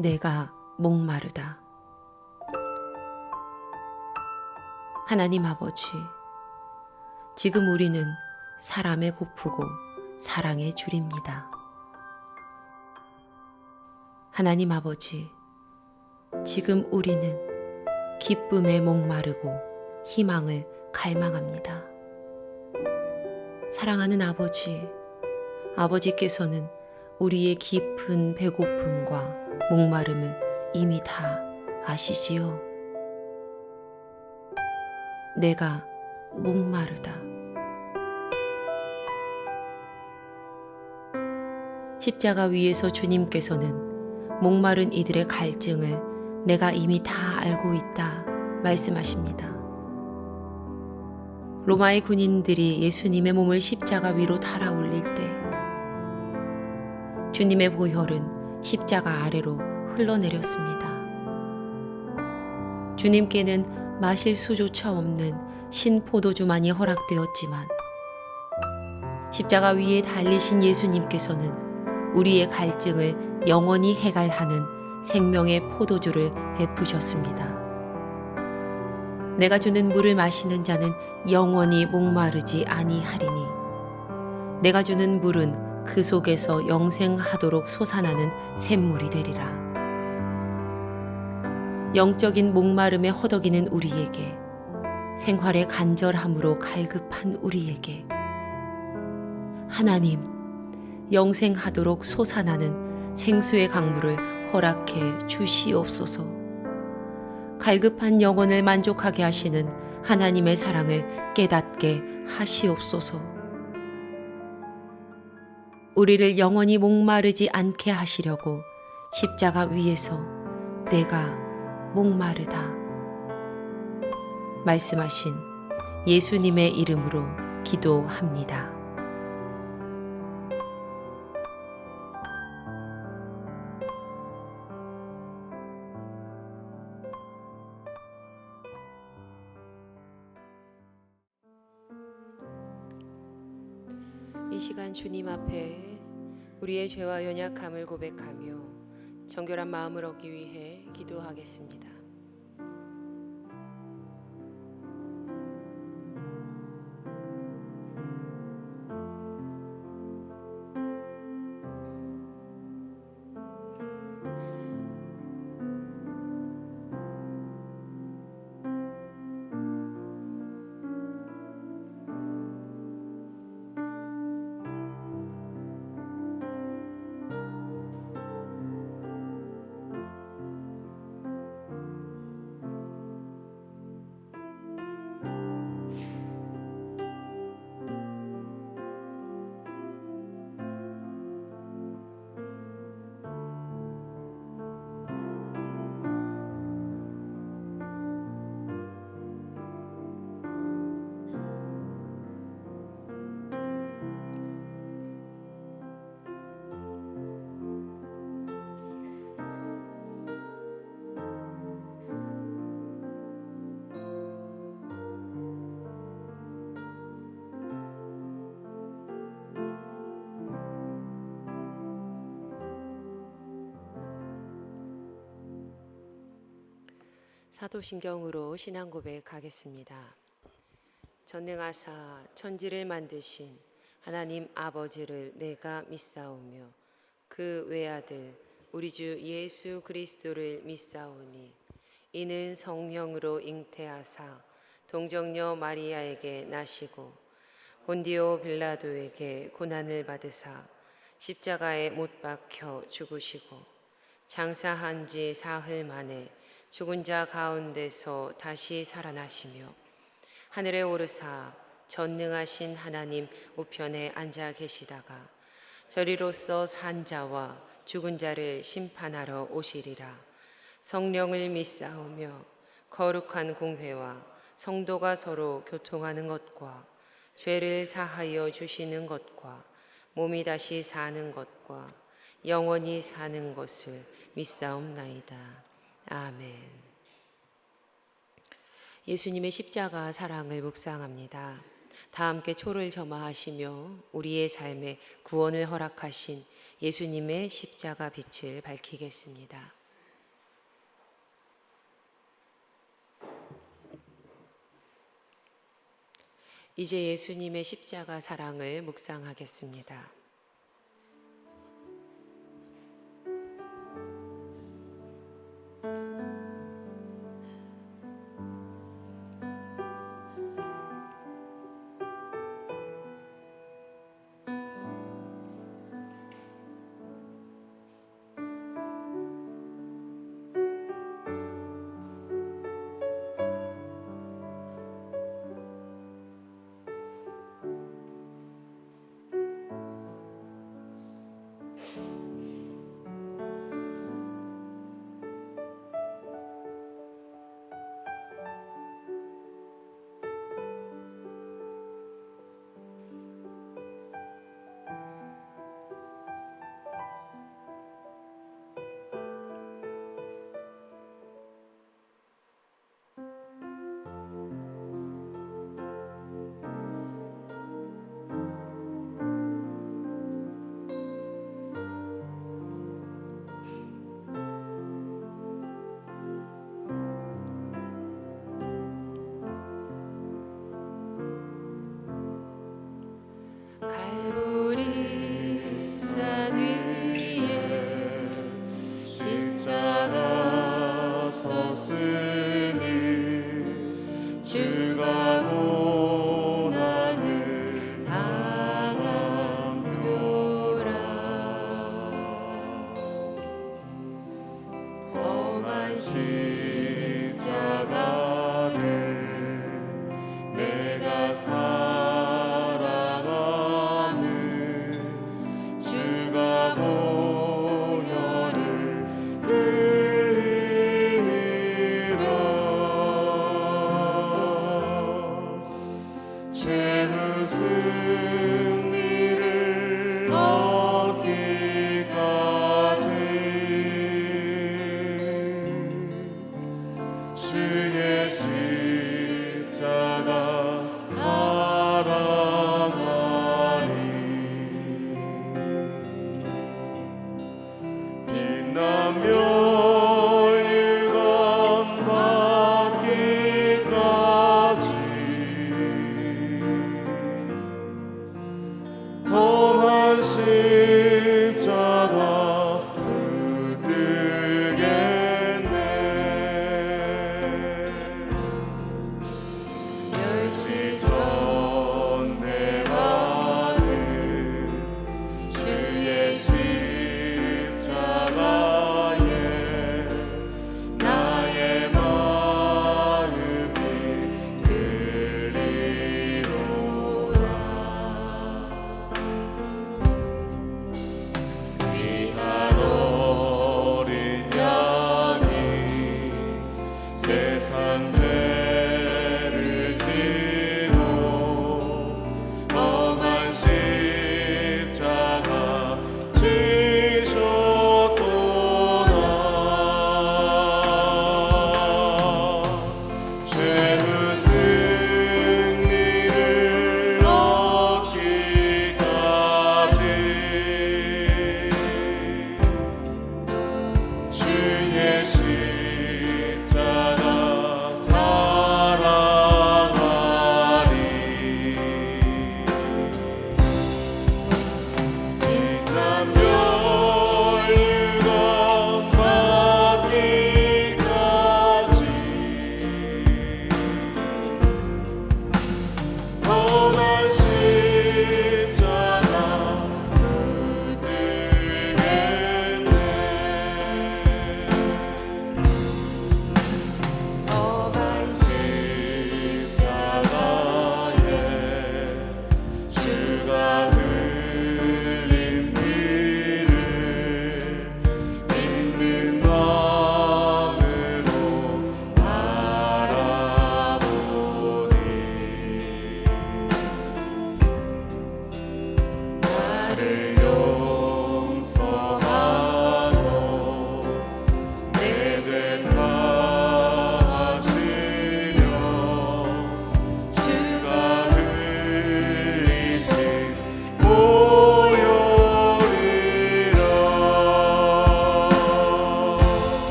내가 목마르다. 하나님 아버지, 지금 우리는 사람에 고프고 사랑에 줄입니다. 하나님 아버지, 지금 우리는 기쁨에 목마르고 희망을 갈망합니다. 사랑하는 아버지, 아버지께서는 우리의 깊은 배고픔과 목마름을 이미 다 아시지요. 내가 목마르다. 십자가 위에서 주님께서는 목마른 이들의 갈증을 내가 이미 다 알고 있다 말씀하십니다. 로마의 군인들이 예수님의 몸을 십자가 위로 달아 올릴 때 주님의 보혈은 십자가 아래로 흘러내렸습니다. 주님께는 마실 수조차 없는 신포도주만이 허락되었지만 십자가 위에 달리신 예수님께서는 우리의 갈증을 영원히 해갈하는 생명의 포도주를 베푸셨습니다. 내가 주는 물을 마시는 자는 영원히 목마르지 아니하리니 내가 주는 물은 그 속에서 영생하도록 솟아나는 샘물이 되리라. 영적인 목마름에 허덕이는 우리에게, 생활의 간절함으로 갈급한 우리에게 하나님, 영생하도록 솟아나는 생수의 강물을 허락해 주시옵소서. 갈급한 영혼을 만족하게 하시는 하나님의 사랑을 깨닫게 하시옵소서. 우리를 영원히 목마르지 않게 하시려고 십자가 위에서 내가 목마르다 말씀하신 예수님의 이름으로 기도합니다. 이 시간 주님 앞에 우리의 죄와 연약함을 고백하며 정결한 마음을 얻기 위해 기도하겠습니다. 사도신경으로 신앙 고백하겠습니다. 전능하사 천지를 만드신 하나님 아버지를 내가 믿사오며 그 외아들 우리 주 예수 그리스도를 믿사오니 이는 성령으로 잉태하사 동정녀 마리아에게 나시고 본디오 빌라도에게 고난을 받으사 십자가에 못 박혀 죽으시고 장사한 지 사흘 만에 죽은 자 가운데서 다시 살아나시며 하늘에 오르사 전능하신 하나님 우편에 앉아 계시다가 저리로서 산 자와 죽은 자를 심판하러 오시리라. 성령을 믿사오며 거룩한 공회와 성도가 서로 교통하는 것과 죄를 사하여 주시는 것과 몸이 다시 사는 것과 영원히 사는 것을 믿사옵나이다. 아멘. 예수님의 십자가 사랑을 묵상합니다. 다 함께 초를 점화하시며 우리의 삶에 구원을 허락하신 예수님의 십자가 빛을 밝히겠습니다. 이제 예수님의 십자가 사랑을 묵상하겠습니다. 갈보리 산 위에 십자가 섰으니 주가 고난을 당한 표라. 험한 십자가를 내가 주가 보혈을 흘림이라. 최후 승리를 얻기까지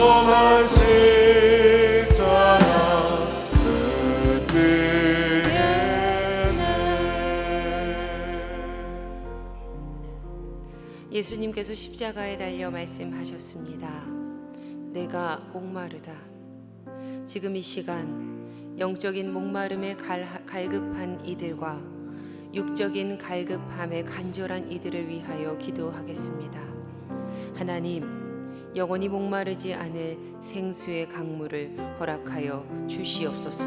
험한 십자가 예수님께서 십자가에 달려 말씀하셨습니다. 내가 목마르다. 지금 이 시간 영적인 목마름에 갈급한 이들과 육적인 갈급함에 간절한 이들을 위하여 기도하겠습니다. 하나님, 영원히 목마르지 않을 생수의 강물을 허락하여 주시옵소서.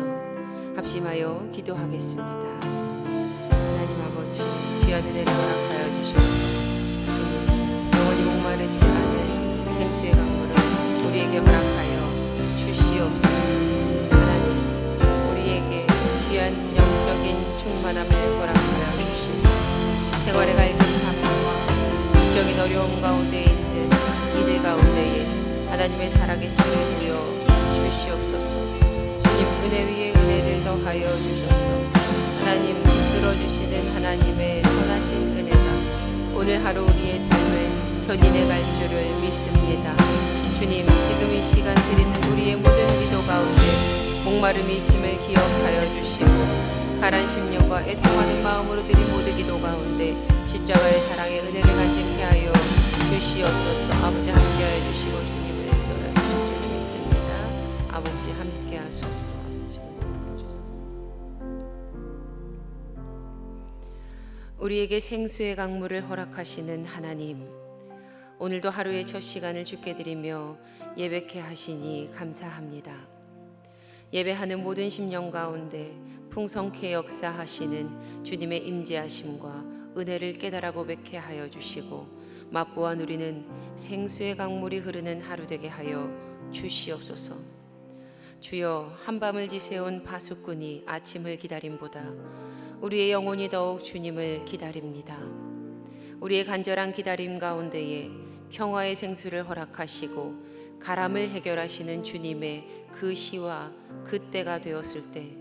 합심하여 기도하겠습니다. 하나님 아버지, 귀한 은혜를 허락하여 주시옵소서. 영원히 목마르지 않은 생수의 강물을 우리에게 허락하여 주시옵소서. 하나님, 우리에게 귀한 영적인 충만함을 허락하여 주시고 생활의 갈급함과 육적인 어려움 가운데 있는 이들 가운데에 하나님의 살아계심을 부여 주시옵소서. 주님, 은혜 위에 은혜를 더하여 주셔서 하나님 들어주시는 하나님의 선하신 은혜가 오늘 하루 우리의 삶을 견인해 갈 줄을 믿습니다. 주님, 지금 이 시간 드리는 우리의 모든 기도 가운데 목마름이 있음을 기억하여 주시고 가란 심령과 애통하는 마음으로 드린 모든 기도 가운데 십자가의 사랑의 은혜를 간직케 하여 주시옵소서. 아버지 함께하여 주시고 주님을 인도하여 주실 줄 믿습니다. 아버지 함께하소서. 아버지 주소서. 우리에게 생수의 강물을 허락하시는 하나님, 오늘도 하루의 첫 시간을 주께 드리며 예배케 하시니 감사합니다. 예배하는 모든 심령 가운데 풍성케 역사하시는 주님의 임재하심과 은혜를 깨달아 고백케 하여 주시고 맛보아 누리는 생수의 강물이 흐르는 하루 되게 하여 주시옵소서. 주여, 한밤을 지새운 파수꾼이 아침을 기다림보다 우리의 영혼이 더욱 주님을 기다립니다. 우리의 간절한 기다림 가운데에 평화의 생수를 허락하시고 가람을 해결하시는 주님의 그 시와 그 때가 되었을 때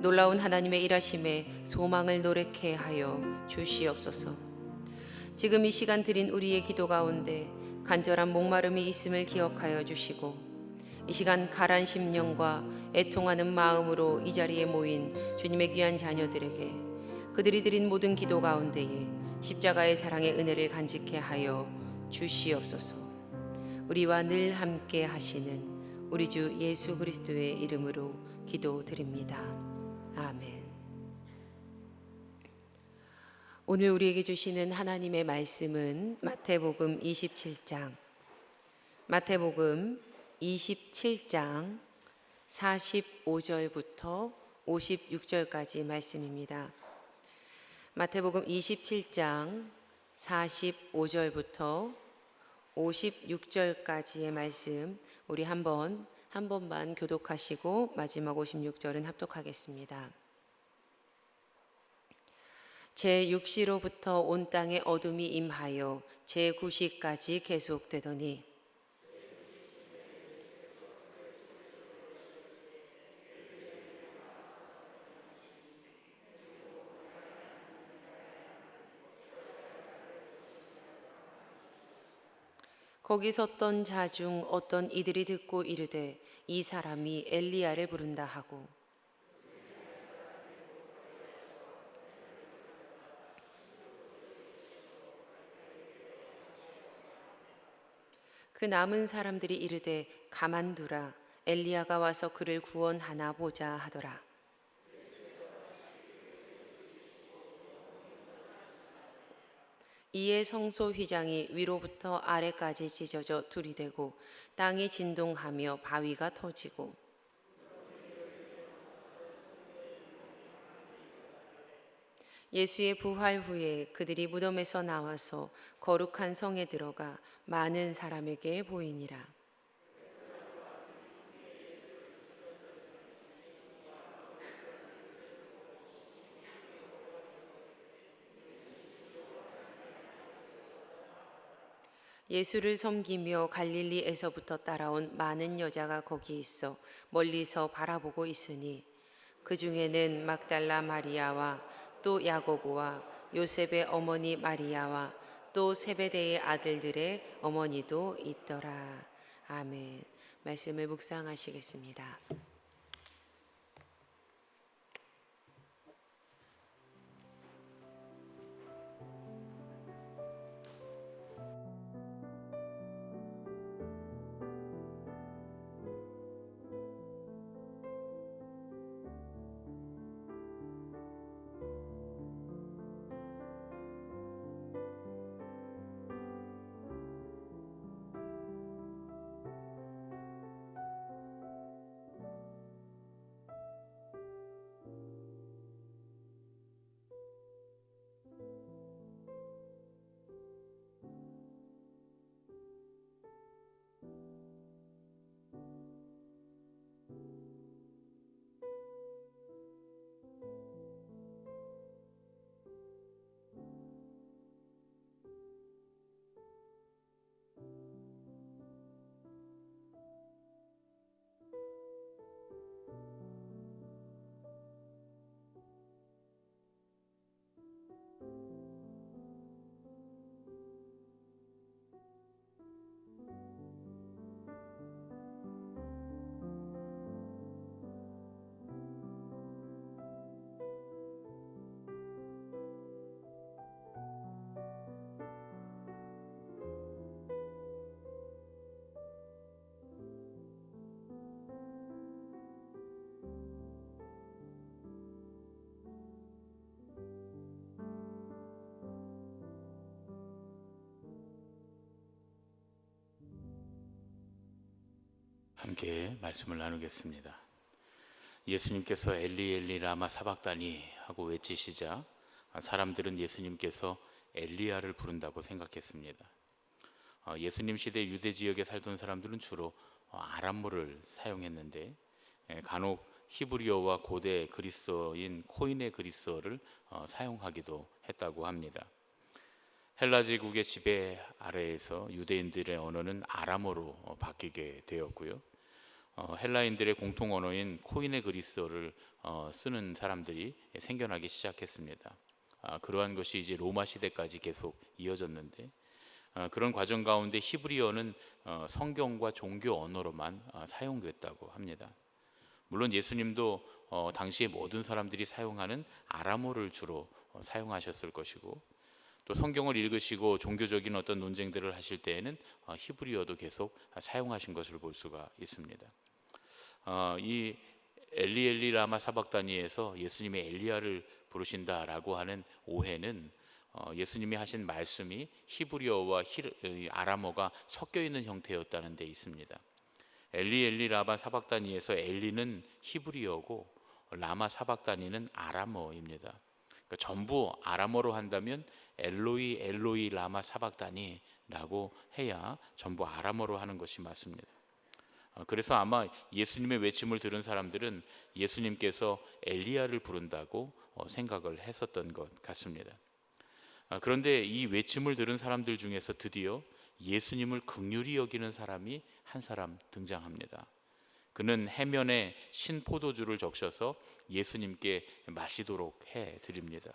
놀라운 하나님의 일하심에 소망을 노래케 하여 주시옵소서. 지금 이 시간 드린 우리의 기도 가운데 간절한 목마름이 있음을 기억하여 주시고 이 시간 가란 심령과 애통하는 마음으로 이 자리에 모인 주님의 귀한 자녀들에게 그들이 드린 모든 기도 가운데에 십자가의 사랑의 은혜를 간직케 하여 주시옵소서. 우리와 늘 함께 하시는 우리 주 예수 그리스도의 이름으로 기도드립니다. 아멘. 오늘 우리에게 주시는 하나님의 말씀은 마태복음 27장 45절부터 56절까지 말씀입니다. 마태복음 27장 45절부터 56절까지의 말씀 우리 한 번만 교독하시고 마지막 56절은 합독하겠습니다. 제6시로부터 온 땅에 어둠이 임하여 제9시까지 계속되더니 거기 섰던 자 중 어떤 이들이 듣고 이르되 이 사람이 엘리야를 부른다 하고 그 남은 사람들이 이르되 가만두라 엘리야가 와서 그를 구원하나 보자 하더라. 이에 성소 휘장이 위로부터 아래까지 찢어져 둘이 되고 땅이 진동하며 바위가 터지고 예수의 부활 후에 그들이 무덤에서 나와서 거룩한 성에 들어가 많은 사람에게 보이니라. 예수를 섬기며 갈릴리에서부터 따라온 많은 여자가 거기 있어 멀리서 바라보고 있으니 그 중에는 막달라 마리아와 또 야고보와 요셉의 어머니 마리아와 또 세베대의 아들들의 어머니도 있더라. 아멘. 말씀을 묵상하시겠습니다. 함께 말씀을 나누겠습니다. 예수님께서 엘리 엘리 라마 사박다니 하고 외치시자 사람들은 예수님께서 엘리야를 부른다고 생각했습니다. 예수님 시대 유대 지역에 살던 사람들은 주로 아람어를 사용했는데 간혹 히브리어와 고대 그리스어인 코인의 그리스어를 사용하기도 했다고 합니다. 헬라 제국의 지배 아래에서 유대인들의 언어는 아람어로 바뀌게 되었고요. 헬라인들의 공통 언어인 코인의 그리스어를 쓰는 사람들이 생겨나기 시작했습니다. 그러한 것이 이제 로마 시대까지 계속 이어졌는데 그런 과정 가운데 히브리어는 성경과 종교 언어로만 사용됐다고 합니다. 물론 예수님도 당시에 모든 사람들이 사용하는 아람어를 주로 사용하셨을 것이고 또 성경을 읽으시고 종교적인 어떤 논쟁들을 하실 때에는 히브리어도 계속 사용하신 것을 볼 수가 있습니다. 이 엘리 엘리 라마 사박다니에서 예수님의 엘리야를 부르신다라고 하는 오해는 예수님이 하신 말씀이 히브리어와 아람어가 섞여 있는 형태였다는 데 있습니다. 엘리 엘리 라마 사박다니에서 엘리는 히브리어고 라마 사박다니는 아람어입니다. 그러니까 전부 아람어로 한다면 엘로이 엘로이 라마 사박다니라고 해야 전부 아람어로 하는 것이 맞습니다. 그래서 아마 예수님의 외침을 들은 사람들은 예수님께서 엘리야를 부른다고 생각을 했었던 것 같습니다. 그런데 이 외침을 들은 사람들 중에서 드디어 예수님을 긍휼히 여기는 사람이 한 사람 등장합니다. 그는 해면에 신포도주를 적셔서 예수님께 마시도록 해드립니다.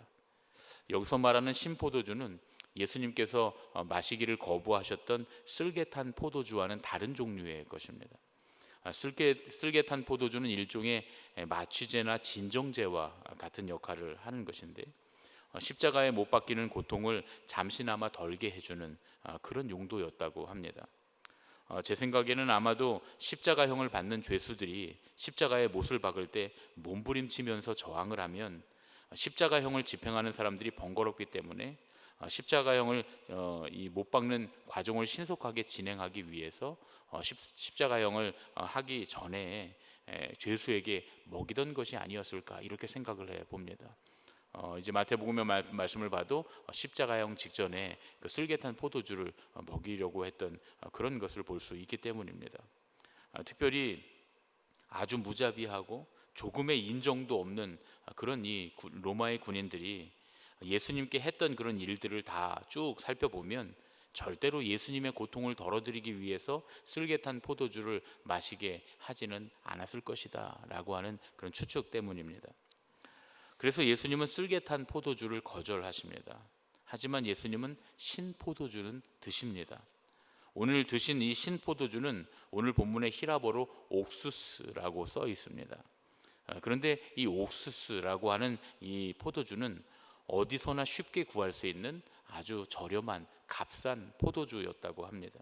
여기서 말하는 신포도주는 예수님께서 마시기를 거부하셨던 쓸개탄 포도주와는 다른 종류의 것입니다. 쓸개탄 포도주는 일종의 마취제나 진정제와 같은 역할을 하는 것인데 십자가에 못 박히는 고통을 잠시나마 덜게 해주는 그런 용도였다고 합니다. 제 생각에는 아마도 십자가형을 받는 죄수들이 십자가에 못을 박을 때 몸부림치면서 저항을 하면 십자가형을 집행하는 사람들이 번거롭기 때문에 십자가형을 못 박는 과정을 신속하게 진행하기 위해서 십자가형을 하기 전에 죄수에게 먹이던 것이 아니었을까 이렇게 생각을 해봅니다. 이제 마태복음의 말씀을 봐도 십자가형 직전에 그 쓸개탄 포도주를 먹이려고 했던 그런 것을 볼 수 있기 때문입니다. 특별히 아주 무자비하고 조금의 인정도 없는 그런 이 로마의 군인들이 예수님께 했던 그런 일들을 다 쭉 살펴보면 절대로 예수님의 고통을 덜어드리기 위해서 쓸개탄 포도주를 마시게 하지는 않았을 것이다 라고 하는 그런 추측 때문입니다. 그래서 예수님은 쓸개탄 포도주를 거절하십니다. 하지만 예수님은 신포도주는 드십니다. 오늘 드신 이 신포도주는 오늘 본문의 히라보로 옥수스라고 써 있습니다. 그런데 이 옥수스라고 하는 이 포도주는 어디서나 쉽게 구할 수 있는 아주 저렴한 값싼 포도주였다고 합니다.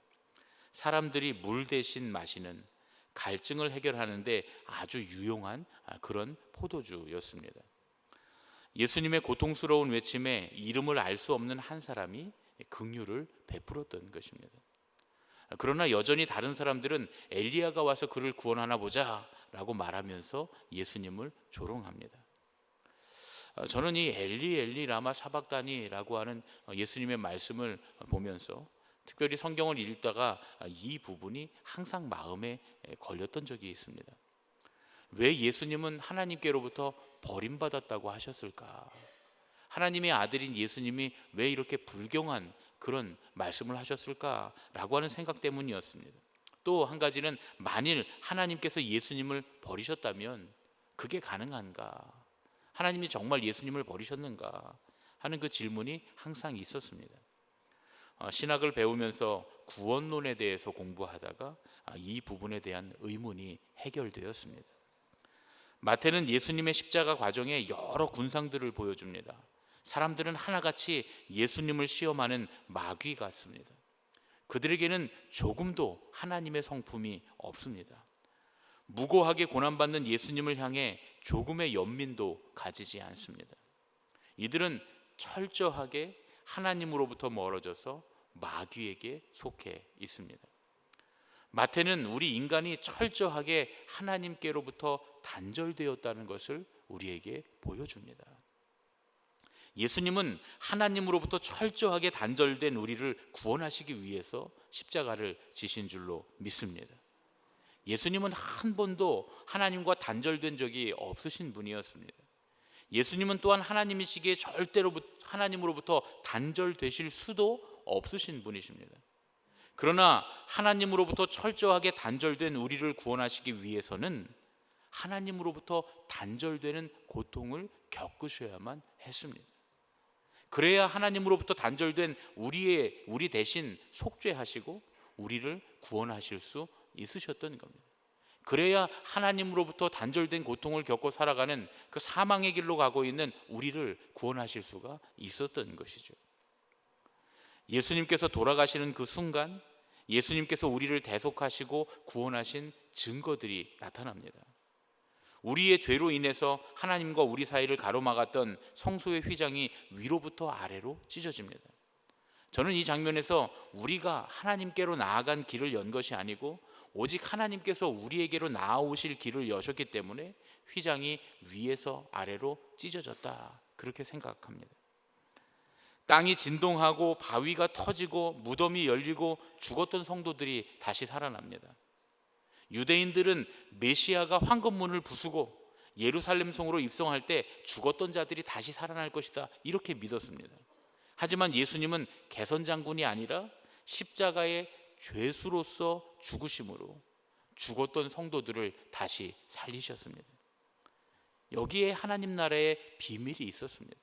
사람들이 물 대신 마시는 갈증을 해결하는데 아주 유용한 그런 포도주였습니다. 예수님의 고통스러운 외침에 이름을 알 수 없는 한 사람이 긍휼을 베풀었던 것입니다. 그러나 여전히 다른 사람들은 엘리야가 와서 그를 구원하나 보자 라고 말하면서 예수님을 조롱합니다. 저는 이 엘리 엘리 라마 사박다니라고 하는 예수님의 말씀을 보면서 특별히 성경을 읽다가 이 부분이 항상 마음에 걸렸던 적이 있습니다. 왜 예수님은 하나님께로부터 버림받았다고 하셨을까? 하나님의 아들인 예수님이 왜 이렇게 불경한 그런 말씀을 하셨을까라고 하는 생각 때문이었습니다. 또 한 가지는 만일 하나님께서 예수님을 버리셨다면 그게 가능한가? 하나님이 정말 예수님을 버리셨는가 하는 그 질문이 항상 있었습니다. 신학을 배우면서 구원론에 대해서 공부하다가 이 부분에 대한 의문이 해결되었습니다. 마태는 예수님의 십자가 과정에 여러 군상들을 보여줍니다. 사람들은 하나같이 예수님을 시험하는 마귀 같습니다. 그들에게는 조금도 하나님의 성품이 없습니다. 무고하게 고난받는 예수님을 향해 조금의 연민도 가지지 않습니다. 이들은 철저하게 하나님으로부터 멀어져서 마귀에게 속해 있습니다. 마태는 우리 인간이 철저하게 하나님께로부터 단절되었다는 것을 우리에게 보여줍니다. 예수님은 하나님으로부터 철저하게 단절된 우리를 구원하시기 위해서 십자가를 지신 줄로 믿습니다. 예수님은 한 번도 하나님과 단절된 적이 없으신 분이었습니다. 예수님은 또한 하나님이시기에 절대로 하나님으로부터 단절되실 수도 없으신 분이십니다. 그러나 하나님으로부터 철저하게 단절된 우리를 구원하시기 위해서는 하나님으로부터 단절되는 고통을 겪으셔야만 했습니다. 그래야 하나님으로부터 단절된 우리 대신 속죄하시고 우리를 구원하실 수 있으셨던 겁니다. 그래야 하나님으로부터 단절된 고통을 겪고 살아가는 그 사망의 길로 가고 있는 우리를 구원하실 수가 있었던 것이죠. 예수님께서 돌아가시는 그 순간 예수님께서 우리를 대속하시고 구원하신 증거들이 나타납니다. 우리의 죄로 인해서 하나님과 우리 사이를 가로막았던 성소의 휘장이 위로부터 아래로 찢어집니다. 저는 이 장면에서 우리가 하나님께로 나아간 길을 연 것이 아니고 오직 하나님께서 우리에게로 나아오실 길을 여셨기 때문에 휘장이 위에서 아래로 찢어졌다, 그렇게 생각합니다. 땅이 진동하고 바위가 터지고 무덤이 열리고 죽었던 성도들이 다시 살아납니다. 유대인들은 메시아가 황금문을 부수고 예루살렘 성으로 입성할 때 죽었던 자들이 다시 살아날 것이다, 이렇게 믿었습니다. 하지만 예수님은 개선장군이 아니라 십자가의 죄수로서 죽으심으로 죽었던 성도들을 다시 살리셨습니다. 여기에 하나님 나라의 비밀이 있었습니다.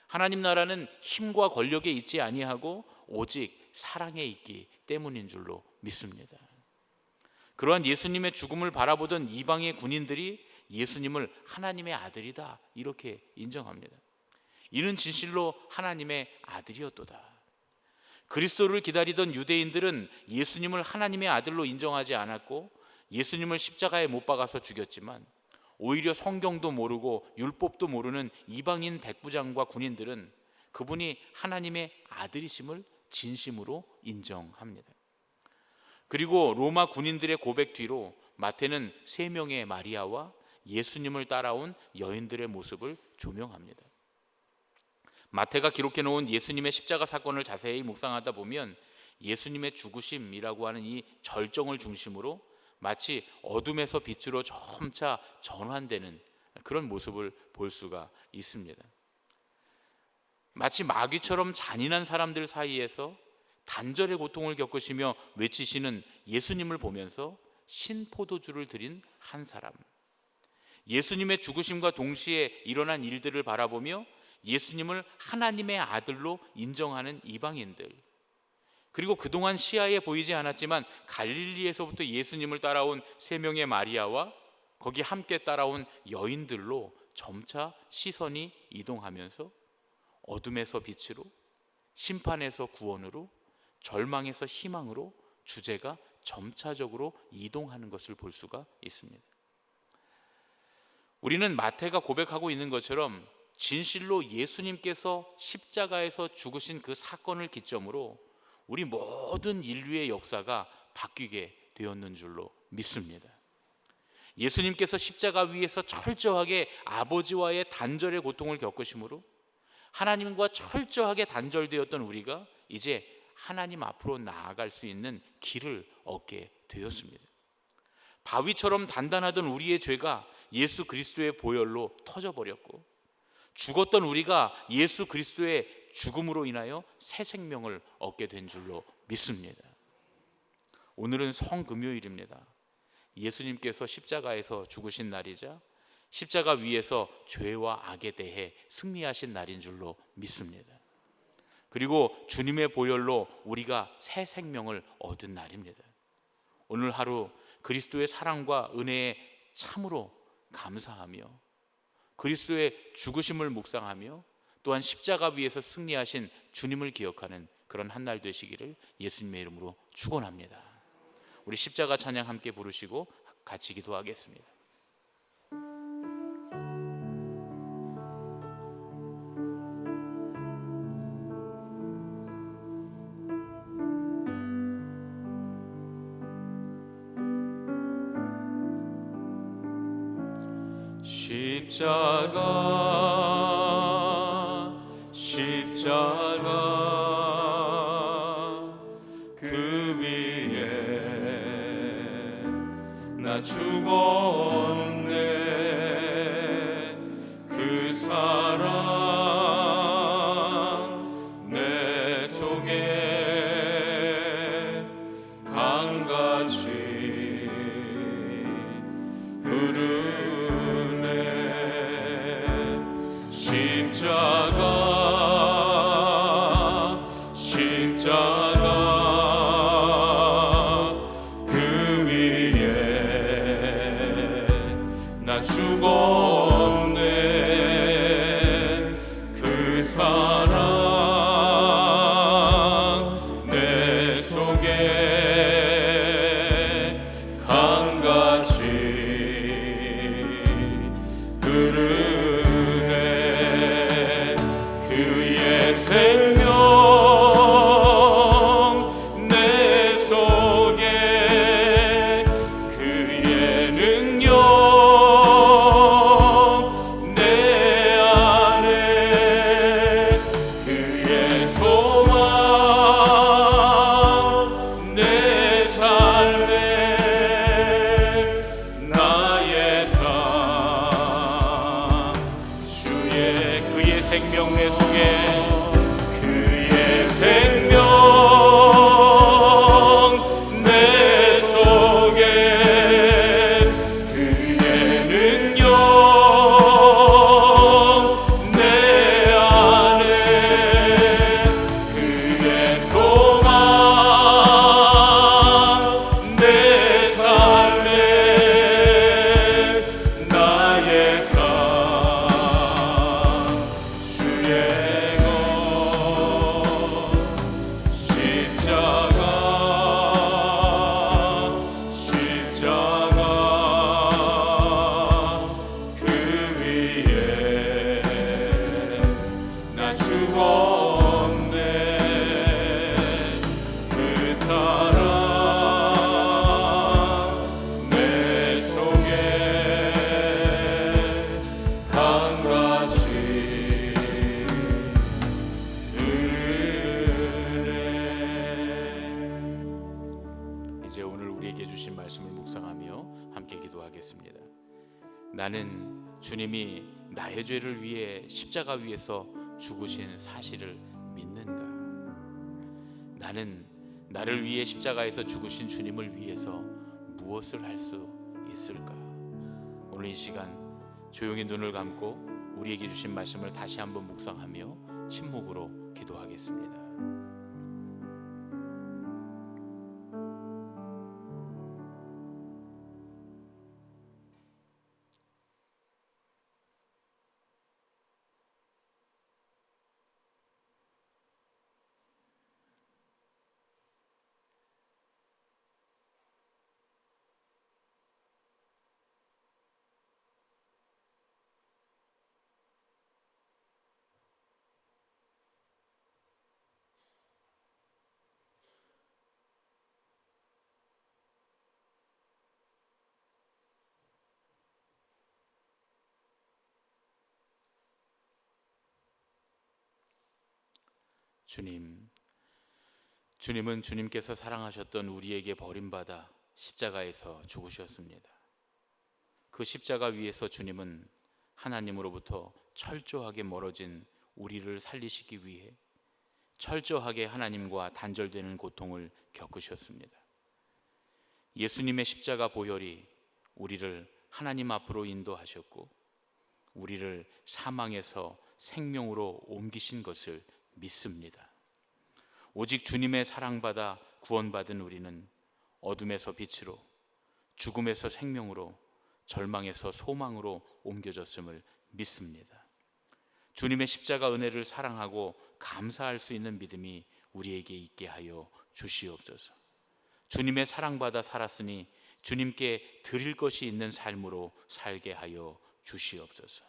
하나님 나라는 힘과 권력에 있지 아니하고 오직 사랑에 있기 때문인 줄로 믿습니다. 그러한 예수님의 죽음을 바라보던 이방의 군인들이 예수님을 하나님의 아들이다, 이렇게 인정합니다. 이는 진실로 하나님의 아들이었도다. 그리스도를 기다리던 유대인들은 예수님을 하나님의 아들로 인정하지 않았고 예수님을 십자가에 못 박아서 죽였지만 오히려 성경도 모르고 율법도 모르는 이방인 백부장과 군인들은 그분이 하나님의 아들이심을 진심으로 인정합니다. 그리고 로마 군인들의 고백 뒤로 마태는 3명의 마리아와 예수님을 따라온 여인들의 모습을 조명합니다. 마태가 기록해 놓은 예수님의 십자가 사건을 자세히 묵상하다 보면 예수님의 죽으심이라고 하는 이 절정을 중심으로 마치 어둠에서 빛으로 점차 전환되는 그런 모습을 볼 수가 있습니다. 마치 마귀처럼 잔인한 사람들 사이에서 단절의 고통을 겪으시며 외치시는 예수님을 보면서 신포도주를 드린 한 사람, 예수님의 죽으심과 동시에 일어난 일들을 바라보며 예수님을 하나님의 아들로 인정하는 이방인들, 그리고 그동안 시야에 보이지 않았지만 갈릴리에서부터 예수님을 따라온 세 명의 마리아와 거기 함께 따라온 여인들로 점차 시선이 이동하면서 어둠에서 빛으로, 심판에서 구원으로, 절망에서 희망으로 주제가 점차적으로 이동하는 것을 볼 수가 있습니다. 우리는 마태가 고백하고 있는 것처럼 진실로 예수님께서 십자가에서 죽으신 그 사건을 기점으로 우리 모든 인류의 역사가 바뀌게 되었는 줄로 믿습니다. 예수님께서 십자가 위에서 철저하게 아버지와의 단절의 고통을 겪으심으로 하나님과 철저하게 단절되었던 우리가 이제 하나님 앞으로 나아갈 수 있는 길을 얻게 되었습니다. 바위처럼 단단하던 우리의 죄가 예수 그리스도의 보혈로 터져버렸고, 죽었던 우리가 예수 그리스도의 죽음으로 인하여 새 생명을 얻게 된 줄로 믿습니다. 오늘은 성금요일입니다. 예수님께서 십자가에서 죽으신 날이자 십자가 위에서 죄와 악에 대해 승리하신 날인 줄로 믿습니다. 그리고 주님의 보혈로 우리가 새 생명을 얻은 날입니다. 오늘 하루 그리스도의 사랑과 은혜에 참으로 감사하며 그리스도의 죽으심을 묵상하며 또한 십자가 위에서 승리하신 주님을 기억하는 그런 한 날 되시기를 예수님의 이름으로 축원합니다. 우리 십자가 찬양 함께 부르시고 같이 기도하겠습니다. 십자가 그 위에 나 죽었네. 그 사랑 내 속에 강같이 흐르네. 십자가 그 위에 나 죽었네. 그 사랑 내 속에 강같이 흐르네. 그의 생명 내 속에, 그의 능력 내 안에, 그의 소망 내 삶에, 나의 삶 주의 그의 생명 내 속에, 그의 생명 내 속에, 그의 능력 내 안에, 그의 소망 내 삶에, 나의 삶 주의 것. 십자가 그 위에 나 죽었네. 그 사랑 내 속에 강같이 흐르네. 이제 오늘 우리에게 주신 말씀을 묵상하며 함께 기도하겠습니다. 나는 주님이 나의 죄를 위해 십자가 위에서 죽으신 사실을 믿는가? 나는 나를 위해 십자가에서 죽으신 주님을 위해서 무엇을 할 수 있을까? 오늘 이 시간 조용히 눈을 감고 우리에게 주신 말씀을 다시 한번 묵상하며 침묵으로 기도하겠습니다. 주님은 주님께서 사랑하셨던 우리에게 버림받아 십자가에서 죽으셨습니다. 그 십자가 위에서 주님은 하나님으로부터 철저하게 멀어진 우리를 살리시기 위해 철저하게 하나님과 단절되는 고통을 겪으셨습니다. 예수님의 십자가 보혈이 우리를 하나님 앞으로 인도하셨고 우리를 사망에서 생명으로 옮기신 것을 믿습니다. 오직 주님의 사랑받아 구원받은 우리는 어둠에서 빛으로, 죽음에서 생명으로, 절망에서 소망으로 옮겨졌음을 믿습니다. 주님의 십자가 은혜를 사랑하고 감사할 수 있는 믿음이 우리에게 있게 하여 주시옵소서. 주님의 사랑받아 살았으니 주님께 드릴 것이 있는 삶으로 살게 하여 주시옵소서.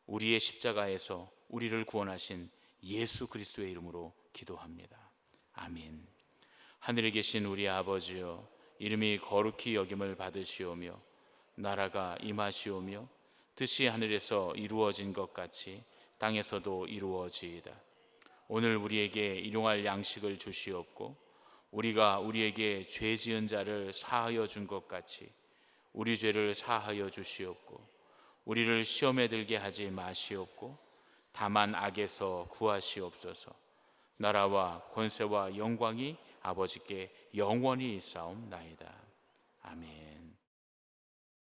우리의 십자가에서 우리를 구원하신 예수 그리스도의 이름으로 기도합니다. 아멘. 하늘에 계신 우리 아버지여, 이름이 거룩히 여김을 받으시오며 나라가 임하시오며 뜻이 하늘에서 이루어진 것 같이 땅에서도 이루어지이다. 오늘 우리에게 일용할 양식을 주시옵고 우리가 우리에게 죄 지은 자를 사하여 준 것 같이 우리 죄를 사하여 주시옵고 우리를 시험에 들게 하지 마시옵고 다만 악에서 구하시옵소서. 나라와 권세와 영광이 아버지께 영원히 있사옵나이다. 아멘.